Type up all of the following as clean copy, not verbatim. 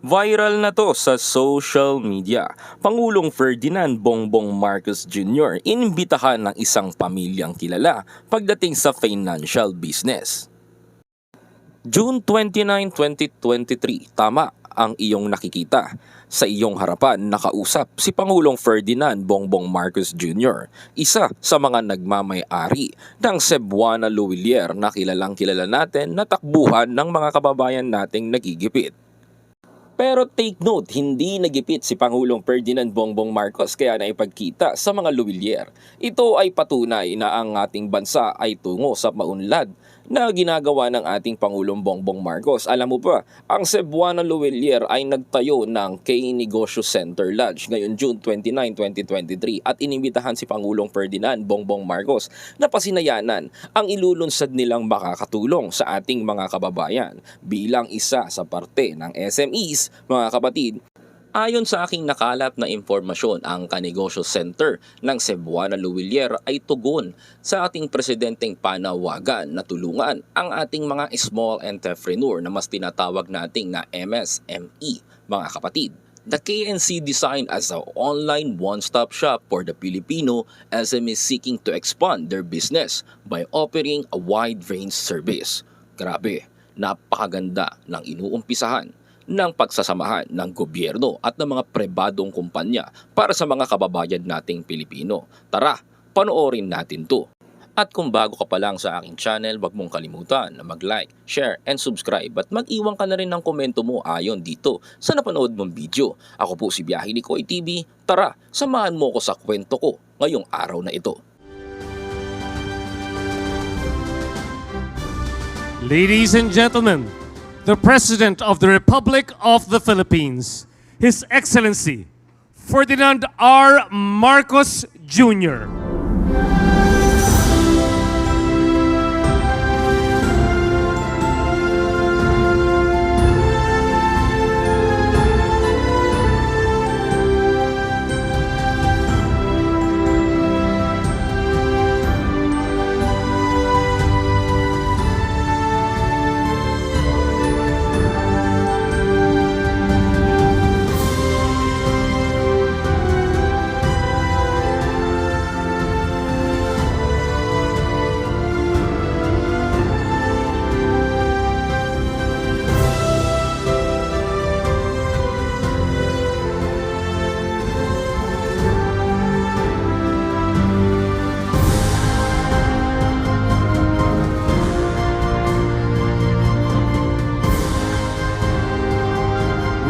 Viral na to sa social media. Pangulong Ferdinand Bongbong Marcos Jr. inimbitahan ng isang pamilyang kilala pagdating sa financial business. June 29, 2023, tama ang iyong nakikita. Sa iyong harapan nakausap si Pangulong Ferdinand Bongbong Marcos Jr., isa sa mga nagmamay-ari ng Cebuana Luwilier na kilalang kilala natin na takbuhan ng mga kababayan nating nagigipit. Pero take note, hindi nagipit si Pangulong Ferdinand Bongbong Marcos kaya naipagkita sa mga Luwilier. Ito ay patunay na ang ating bansa ay tungo sa maunlad na ginagawa ng ating Pangulong Bongbong Marcos. Alam mo ba, ang Cebuana Luwilier ay nagtayo ng K-Negosyo Center Lodge ngayong June 29, 2023 at inimbitahan si Pangulong Ferdinand Bongbong Marcos na pasinayanan ang ilulunsad nilang makakatulong sa ating mga kababayan bilang isa sa parte ng SMEs. Mga kapatid, ayon sa aking nakalap na impormasyon, ang Ka-Negosyo Center ng Cebuana Luwilier ay tugon sa ating presidenteng panawagan na tulungan ang ating mga small entrepreneur na mas tinatawag nating na MSME. Mga kapatid, the KNC designed as an online one-stop shop for the Filipino SMEs seeking to expand their business by offering a wide range service. Grabe, napakaganda ng inuumpisahan ng pagsasamahan ng gobyerno at ng mga pribadong kumpanya para sa mga kababayan nating Pilipino. Tara, panoorin natin to. At kung bago ka pa lang sa aking channel, wag mong kalimutan na mag-like, share, and subscribe at mag-iwan ka na rin ng komento mo ayon dito sa napanood mong video. Ako po si Biyahe ni Koy TV. Tara, samahan mo ko sa kwento ko ngayong araw na ito. Ladies and gentlemen, the President of the Republic of the Philippines, His Excellency Ferdinand R. Marcos Jr.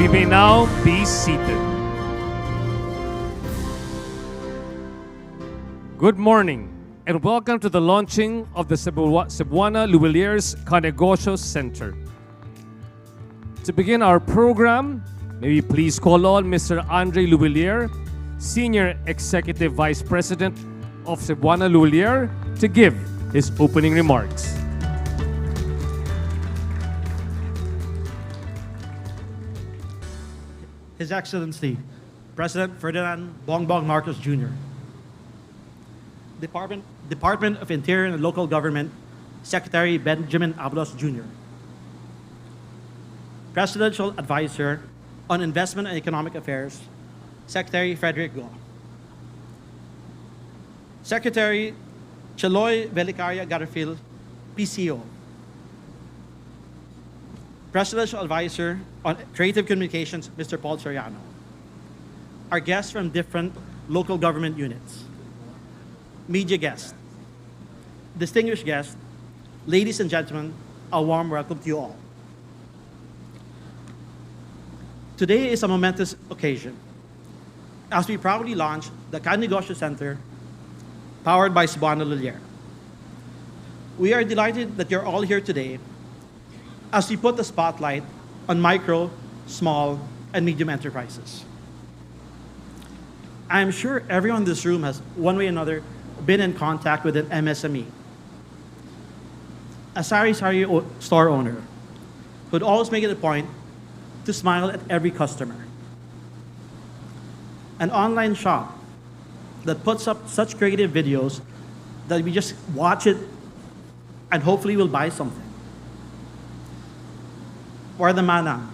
We may now be seated. Good morning and welcome to the launching of the Cebuana Luwilier's Ka-Negosyo Center. To begin our program, may we please call on Mr. Andre Luwilier, Senior Executive Vice President of Cebuana Luwilier, to give his opening remarks. His Excellency, President Ferdinand Bongbong Marcos Jr., Department of Interior and Local Government, Secretary Benjamin Abalos Jr., Presidential Advisor on Investment and Economic Affairs, Secretary Frederick Go, Secretary Chaloy Belicaria Garfield, PCO, Presidential Advisor on Creative Communications, Mr. Paul Soriano. Our guests from different local government units. Media guests. Distinguished guests, ladies and gentlemen, a warm welcome to you all. Today is a momentous occasion as we proudly launch the Ka-Negosyo Center powered by Cebuana Luwilier. We are delighted that you're all here today as we put the spotlight on micro, small, and medium enterprises. I am sure everyone in this room has, one way or another, been in contact with an MSME. A sari-sari store owner who'd always make it a point to smile at every customer. An online shop that puts up such creative videos that we just watch it and hopefully we'll buy something. Or the manang,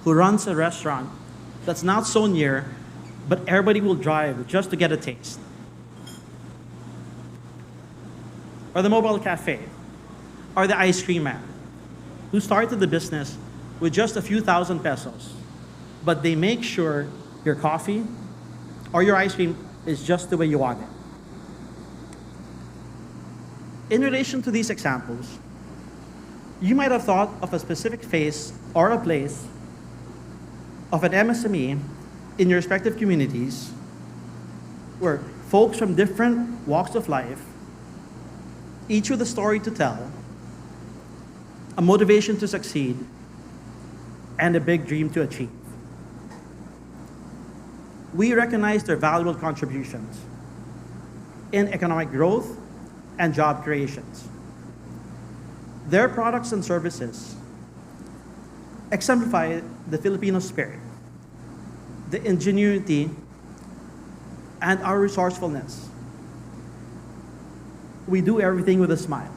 who runs a restaurant that's not so near, but everybody will drive just to get a taste. Or the mobile cafe, or the ice cream man, who started the business with just a few thousand pesos, but they make sure your coffee or your ice cream is just the way you want it. In relation to these examples, you might have thought of a specific phase or a place of an MSME in your respective communities where folks from different walks of life, each with a story to tell, a motivation to succeed, and a big dream to achieve. We recognize their valuable contributions in economic growth and job creations. Their products and services exemplify the Filipino spirit, the ingenuity, and our resourcefulness. We do everything with a smile.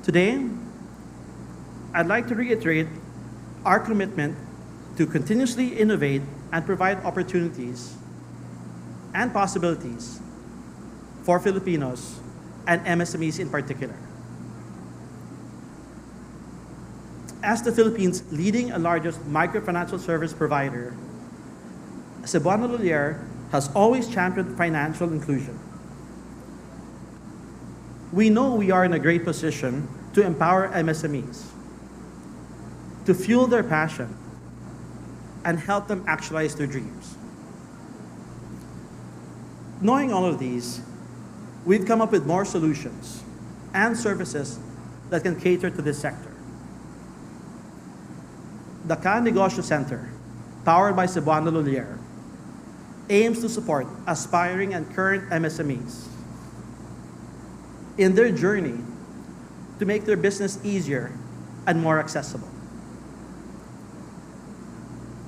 Today, I'd like to reiterate our commitment to continuously innovate and provide opportunities and possibilities for Filipinos and MSMEs in particular. As the Philippines' leading and largest microfinancial service provider, Cebuana Lhuillier has always championed financial inclusion. We know we are in a great position to empower MSMEs, to fuel their passion, and help them actualize their dreams. Knowing all of these, we've come up with more solutions and services that can cater to this sector. The Ka-Negosyo Center, powered by Cebuana Lhuillier, aims to support aspiring and current MSMEs in their journey to make their business easier and more accessible.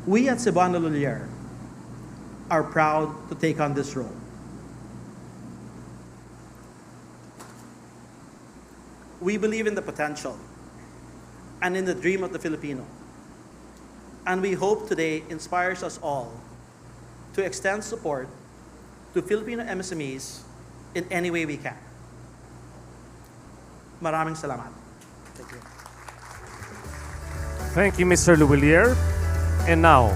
We at Cebuana Lhuillier are proud to take on this role. We believe in the potential and in the dream of the Filipino. And we hope today inspires us all to extend support to Filipino MSMEs in any way we can. Maraming salamat. Thank you. Thank you, Mr. Lhuillier. And now,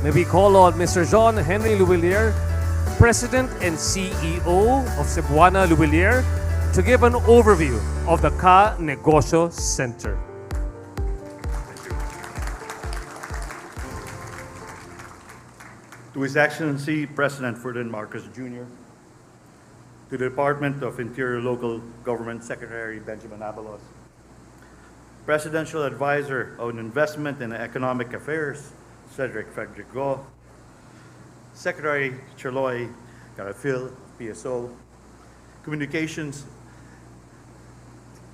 may we call on Mr. John Henry Lhuillier, President and CEO of Cebuana Lhuillier, to give an overview of the Ka-Negosyo Center. To His Excellency President Ferdinand Marcos Jr., to the Department of Interior Local Government Secretary Benjamin Abalos, Presidential Advisor on Investment and Economic Affairs Cedric Federico, Secretary Charloy Carafil, PSO, Communications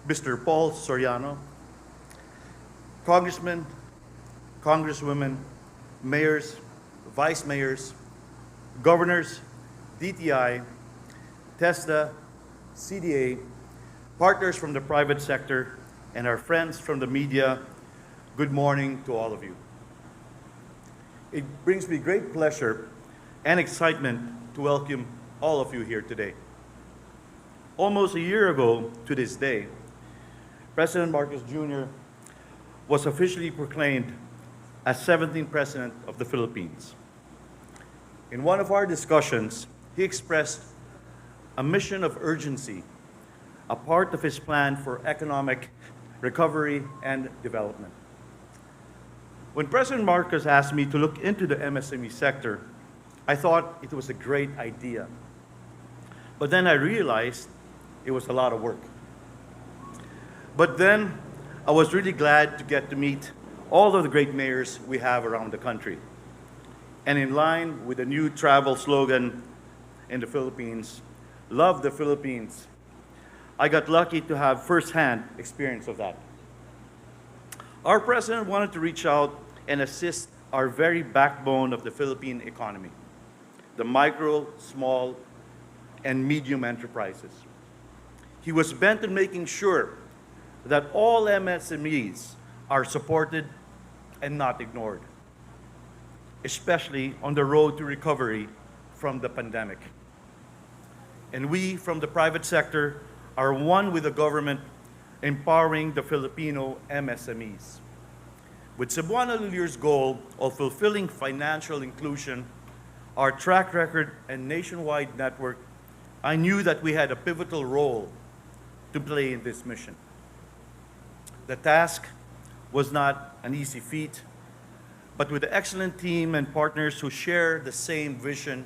Mr. Paul Soriano, Congressmen, Congresswomen, Mayors, Vice Mayors, Governors, DTI, TESDA, CDA, partners from the private sector, and our friends from the media, good morning to all of you. It brings me great pleasure and excitement to welcome all of you here today. Almost a year ago to this day, President Marcos Jr. was officially proclaimed as 17th President of the Philippines. In one of our discussions, he expressed a mission of urgency, a part of his plan for economic recovery and development. When President Marcos asked me to look into the MSME sector, I thought it was a great idea. But then I realized it was a lot of work. But then I was really glad to get to meet all of the great mayors we have around the country. And in line with the new travel slogan in the Philippines, "Love the Philippines," I got lucky to have firsthand experience of that. Our president wanted to reach out and assist our very backbone of the Philippine economy, the micro, small, and medium enterprises. He was bent on making sure that all MSMEs are supported and not ignored, especially on the road to recovery from the pandemic. And we from the private sector are one with the government empowering the Filipino MSMEs. With Cebuana Lulier's goal of fulfilling financial inclusion, our track record and nationwide network, I knew that we had a pivotal role to play in this mission. The task was not an easy feat, but with the excellent team and partners who share the same vision,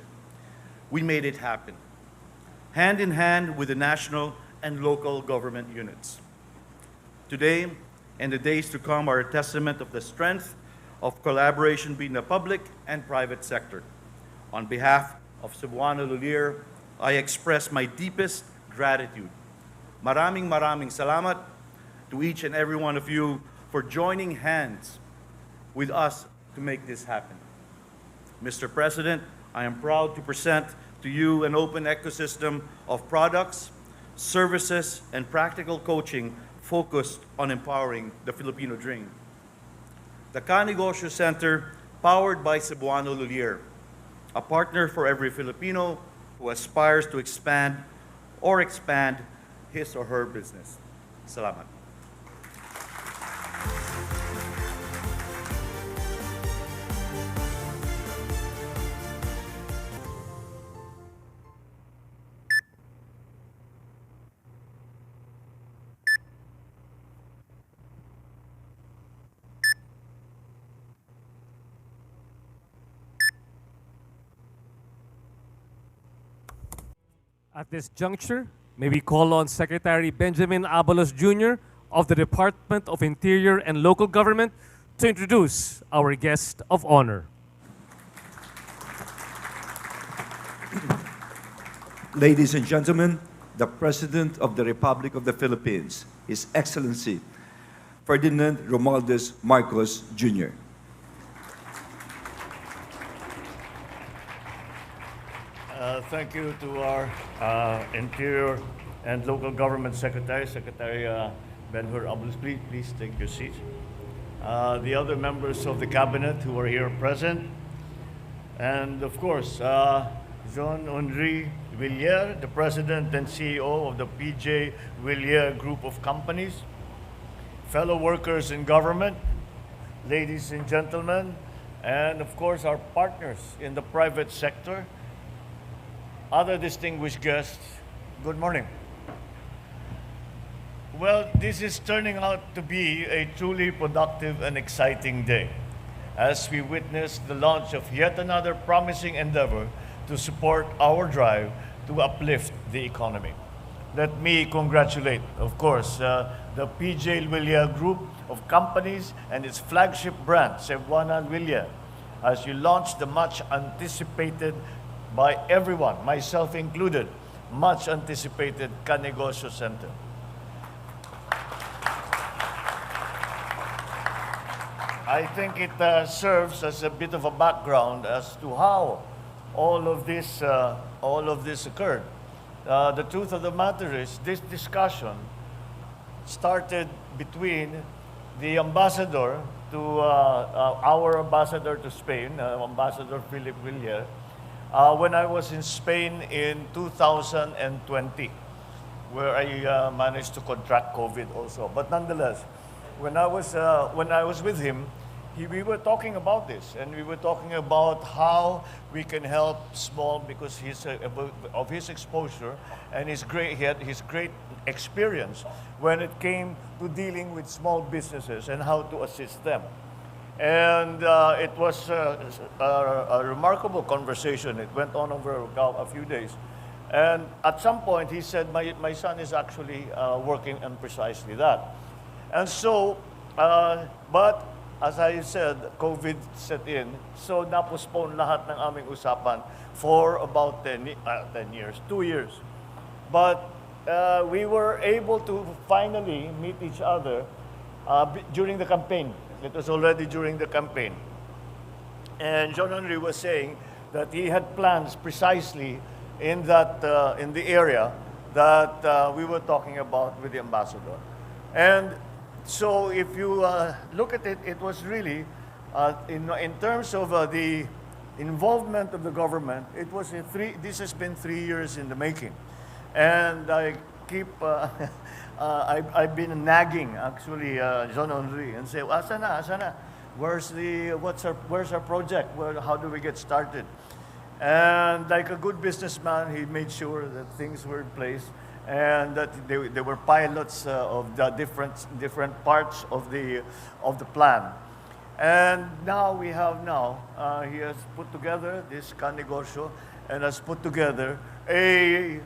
we made it happen, hand in hand with the national and local government units. Today and the days to come are a testament of the strength of collaboration between the public and private sector. On behalf of Cebuana Lulier, I express my deepest gratitude. Maraming salamat to each and every one of you for joining hands with us to make this happen. Mr. President, I am proud to present to you an open ecosystem of products, services, and practical coaching focused on empowering the Filipino dream. The Ka-Negosyo Center, powered by Cebuana Lulier, a partner for every Filipino who aspires to expand his or her business. Salamat. At this juncture, may we call on Secretary Benjamin Abalos Jr. of the Department of Interior and Local Government to introduce our guest of honor. Ladies and gentlemen, the President of the Republic of the Philippines, His Excellency Ferdinand Romualdez Marcos Jr. Thank you to our Interior and Local Government Secretary, Secretary Ben-Hur Abalos. Please take your seat. The other members of the Cabinet who are here present, and of course, Jean-Henri Villiers, the President and CEO of the PJ Villiers Group of Companies, fellow workers in government, ladies and gentlemen, and of course our partners in the private sector, other distinguished guests, good morning. Well, this is turning out to be a truly productive and exciting day as we witness the launch of yet another promising endeavor to support our drive to uplift the economy. Let me congratulate, of course, the PJ Villiers Group of Companies and its flagship brand, Cebuana Villiers, as you launched the much anticipated by everyone, myself included, much anticipated Ka-Negosyo Center. I think it serves as a bit of a background as to how all of this occurred. The truth of the matter is, this discussion started between the ambassador to our ambassador to Spain, Ambassador Philip Villiers, when I was in Spain in 2020, where I managed to contract COVID also. But nonetheless, when I was with him, we were talking about this, and we were talking about how we can help small, because of his exposure and his great experience when it came to dealing with small businesses and how to assist them. And it was a remarkable conversation. It went on over a few days. And at some point, he said, my son is actually working on precisely that. And so, but as I said, COVID set in, so na-postpone lahat ng aming usapan for about 10 years, 2 years. But we were able to finally meet each other during the campaign. It was already during the campaign. And Jean-Henri was saying that he had plans precisely in the area that we were talking about with the ambassador. And so if you look at it, it was really, in terms of the involvement of the government, it was this has been 3 years in the making. And I keep, I've been nagging actually Jean Henri and say, asa na? Where's our project? How do we get started? And like a good businessman, he made sure that things were in place and that there were pilots of the different parts of the plan. And now he has put together this Kanegosyo and has put together a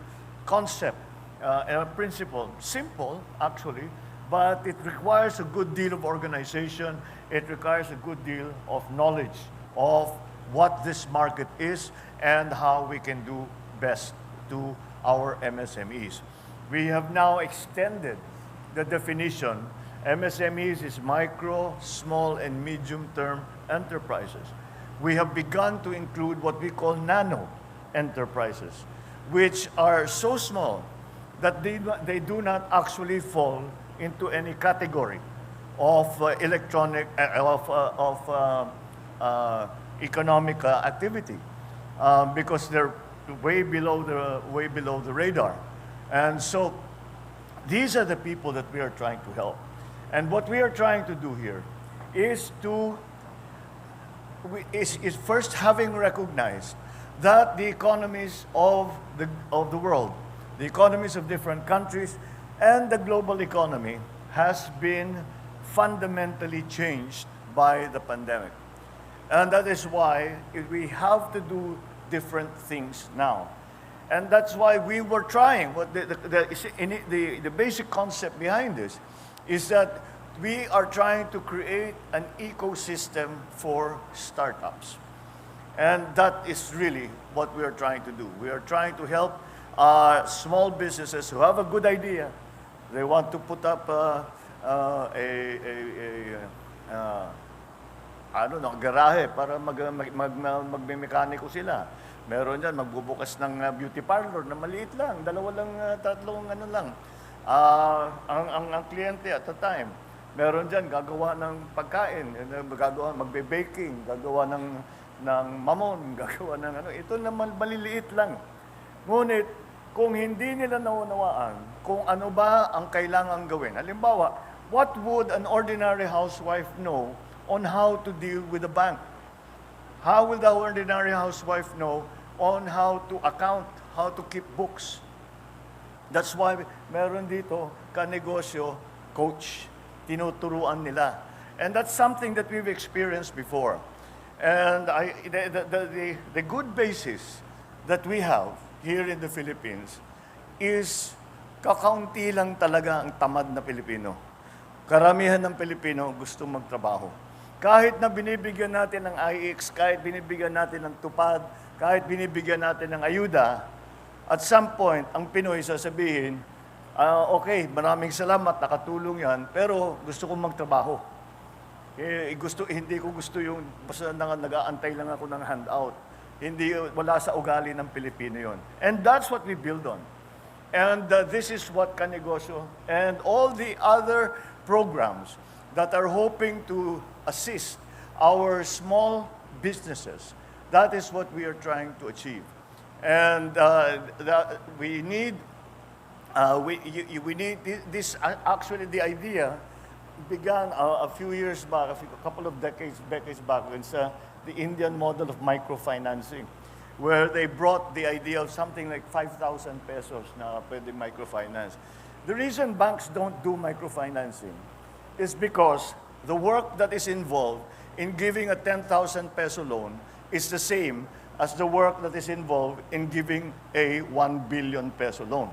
concept and a principle. Simple, actually, but it requires a good deal of organization. It requires a good deal of knowledge of what this market is and how we can do best to our MSMEs. We have now extended the definition. MSMEs is micro, small, and medium-term enterprises. We have begun to include what we call nano enterprises, which are so small that they do not actually fall into any category of economic activity because they're way below the radar. And so these are the people that we are trying to help. And what we are trying to do here is is first having recognized that the economies of the world, the economies of different countries, and the global economy has been fundamentally changed by the pandemic. And that is why we have to do different things now. And that's why we were trying. The basic concept behind this is that we are trying to create an ecosystem for startups. And that is really what we are trying to do. We are trying to help small businesses who have a good idea. They want to put up garahe para magmemekaniko sila. Meron dyan, magbubukas ng beauty parlor na maliit lang, tatlong lang. Ang kliyente at the time, meron dyan, gagawa ng pagkain, magbe-baking, gagawa ng mamon, gagawa ng ito naman maliliit lang. Ngunit, kung hindi nila naunawaan kung ano ba ang kailangan gawin. Halimbawa, what would an ordinary housewife know on how to deal with a bank? How will the ordinary housewife know on how to account, how to keep books? That's why meron dito Kanegosyo coach, tinuturuan nila. And that's something that we've experienced before. And the good basis that we have here in the Philippines is kakaunti lang talaga ang tamad na Pilipino. Karamihan ng Pilipino gusto magtrabaho. Kahit na binibigyan natin ng IX, kahit binibigyan natin ng tupad, kahit binibigyan natin ng ayuda, at some point, ang Pinoy sasabihin, okay, maraming salamat, nakatulong yan, pero gusto kong magtrabaho. Hindi ko gusto yung basta nag-aantay lang ako ng handout. Wala sa ugali ng Pilipino yon. And that's what we build on. And this is what Kanegosyo and all the other programs that are hoping to assist our small businesses. That is what we are trying to achieve. And we need this. Actually, the idea began a few years back, a couple of decades back, when the Indian model of microfinancing, where they brought the idea of something like 5,000 pesos na pwede microfinance. The reason banks don't do microfinancing is because the work that is involved in giving a 10,000 peso loan is the same as the work that is involved in giving a 1 billion peso loan.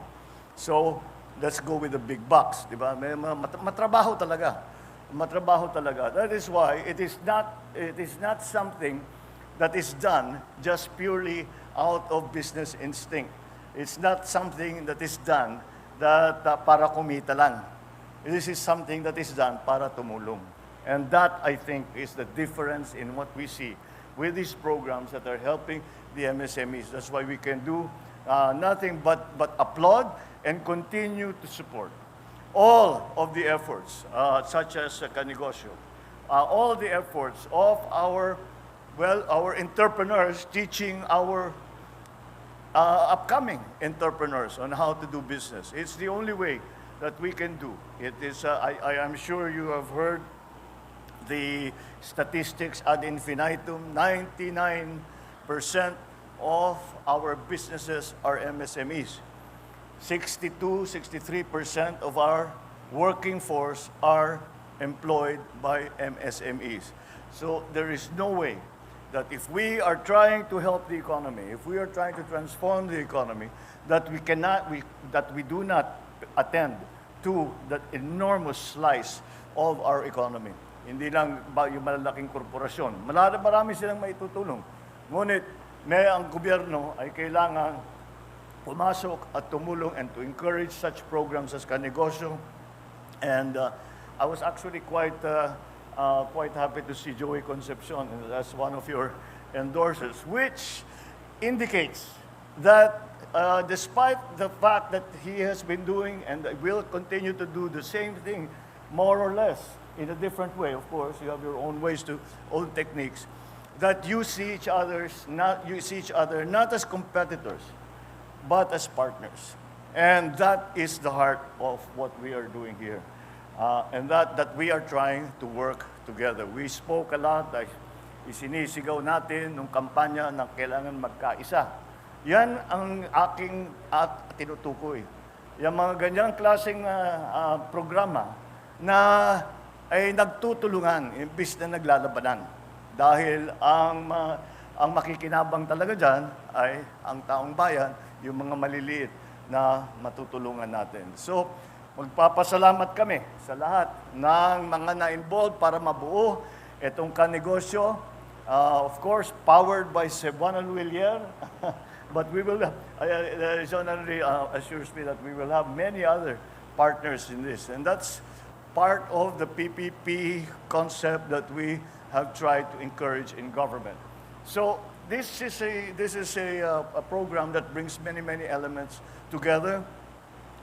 So, let's go with the big bucks, di ba? Matrabaho talaga. Matrabaho talaga. That is why it is not something that is done just purely out of business instinct. It's not something that is done that para kumita lang. This is something that is done para tumulong. And that, I think, is the difference in what we see with these programs that are helping the MSMEs. That's why we can do nothing but applaud and continue to support all of the efforts, such as Kanegosyo, all the efforts of our entrepreneurs teaching our upcoming entrepreneurs on how to do business. It's the only way that we can do. It is, I am sure you have heard the statistics ad infinitum. 99% of our businesses are MSMEs. 63% of our working force are employed by MSMEs. So there is no way that if we are trying to help the economy, if we are trying to transform the economy, that we do not attend to that enormous slice of our economy. Hindi lang ba yung malalaking korporasyon. Marami silang maitutulong. Ngunit ang gobyerno ay kailangan pumasok at tumulong and to encourage such programs as Kanegosyo. And I was actually quite happy to see Joey Concepcion as one of your endorsers, which indicates that despite the fact that he has been doing and will continue to do the same thing, more or less, in a different way, of course, you have your own ways own techniques, that you see each other not as competitors, but as partners. And that is the heart of what we are doing here. And that we are trying to work together. We spoke a lot, isinisigaw natin nung kampanya na kailangan magkaisa. Yan ang aking tinutukoy. Yung mga ganyang klaseng programa na ay nagtutulungan imbis na naglalabanan. Dahil ang makikinabang talaga dyan ay ang taong bayan, yung mga maliliit na matutulungan natin. So, magpapasalamat kami sa lahat ng mga na-involved para mabuo itong Kanegosyo. Of course, powered by Cebuana Luwilier. But we will, John Henry assures me that we will have many other partners in this. And that's part of the PPP concept that we have tried to encourage in government. So this is a program that brings many elements together,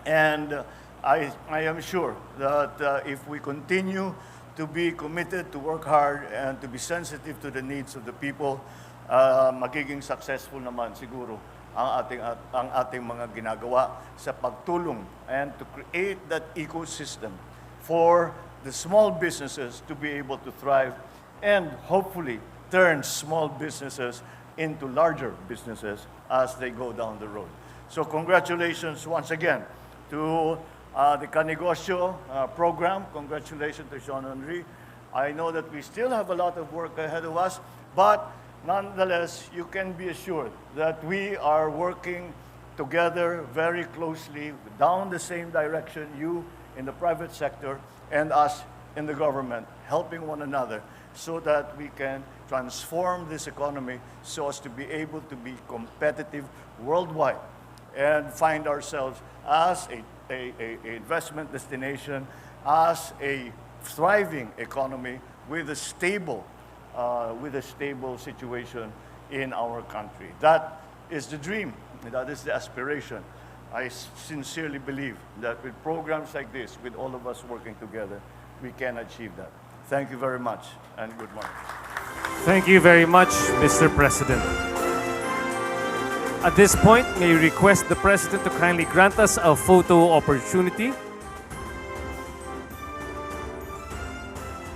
and I am sure that if we continue to be committed, to work hard, and to be sensitive to the needs of the people, magiging successful naman siguro ang ating mga ginagawa sa pagtulong and to create that ecosystem for the small businesses to be able to thrive and hopefully turn small businesses into larger businesses as they go down the road. So congratulations once again to the Kanegosyo program. Congratulations to Jean Henry. I know that we still have a lot of work ahead of us, but nonetheless, you can be assured that we are working together very closely down the same direction, you in the private sector and us in the government, helping one another so that we can transform this economy so as to be able to be competitive worldwide and find ourselves as a investment destination, as a thriving economy with a stable situation in our country. That is the dream. That is the aspiration. I sincerely believe that with programs like this, with all of us working together, we can achieve that. Thank you very much, and good morning. Thank you very much, Mr. President. At this point, may we request the President to kindly grant us a photo opportunity.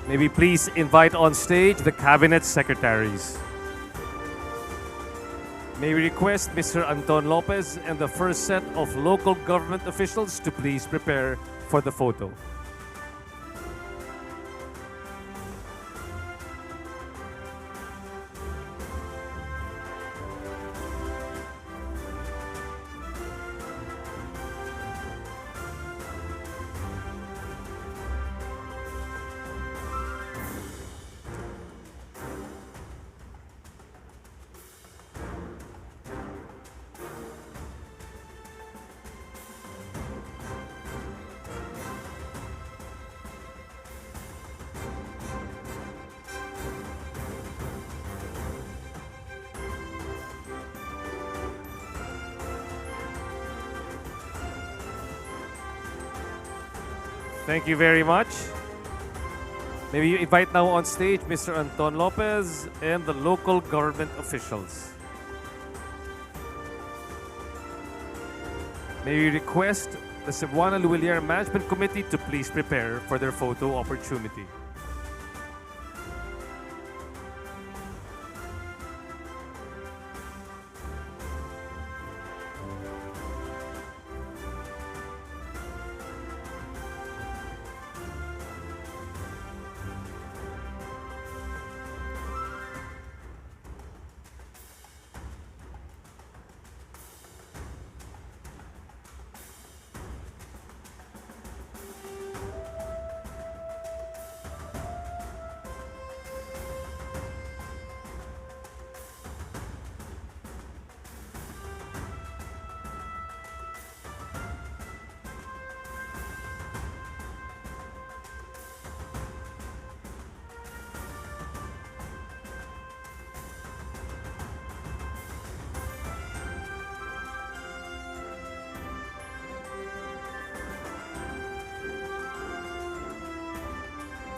May we please invite on stage the Cabinet Secretaries. May we request Mr. Anton Lopez and the first set of local government officials to please prepare for the photo. Thank you very much. Maybe you invite now on stage Mr. Anton Lopez and the local government officials. May we request the Cebuana Luwilier Management Committee to please prepare for their photo opportunity.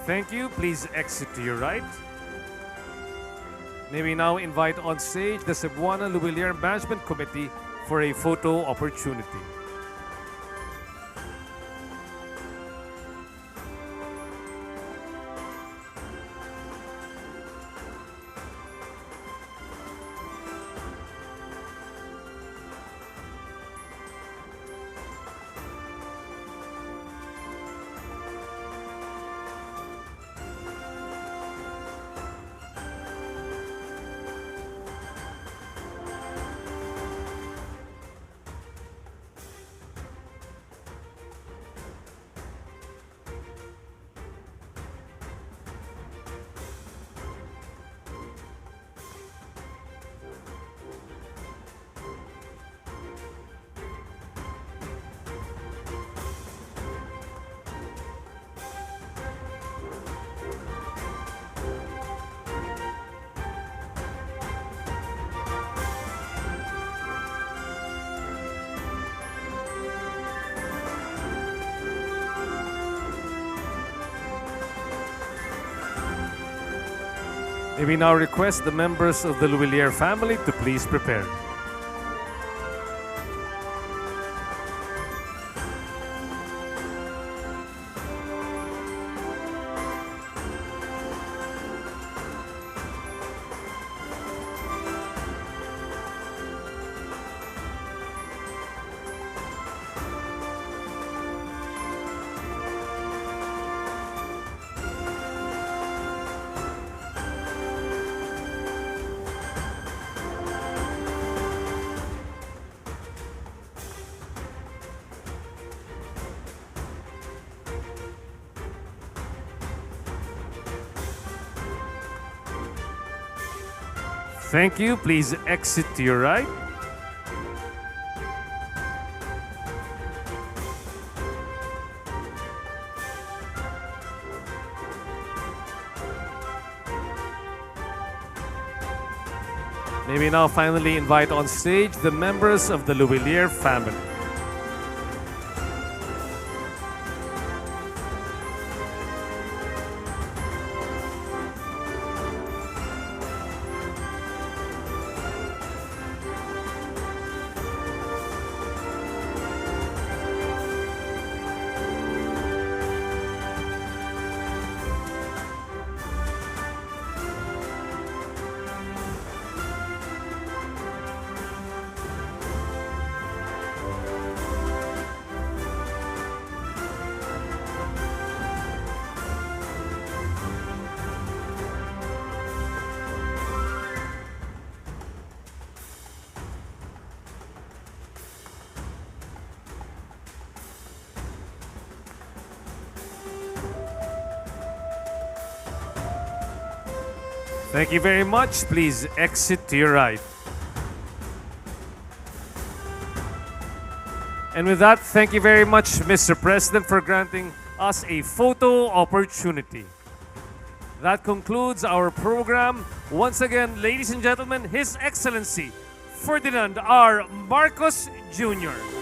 Thank you. Please exit to your right. May we now invite on stage the Cebuana Luwilier Management Committee for a photo opportunity. May we now request the members of the Luwilier family to please prepare. Thank you. Please exit to your right. May we now finally invite on stage the members of the Luwilier family. Thank you very much. Please exit to your right. And with that, thank you very much, Mr. President, for granting us a photo opportunity. That concludes our program. Once again, ladies and gentlemen, His Excellency Ferdinand R. Marcos Jr.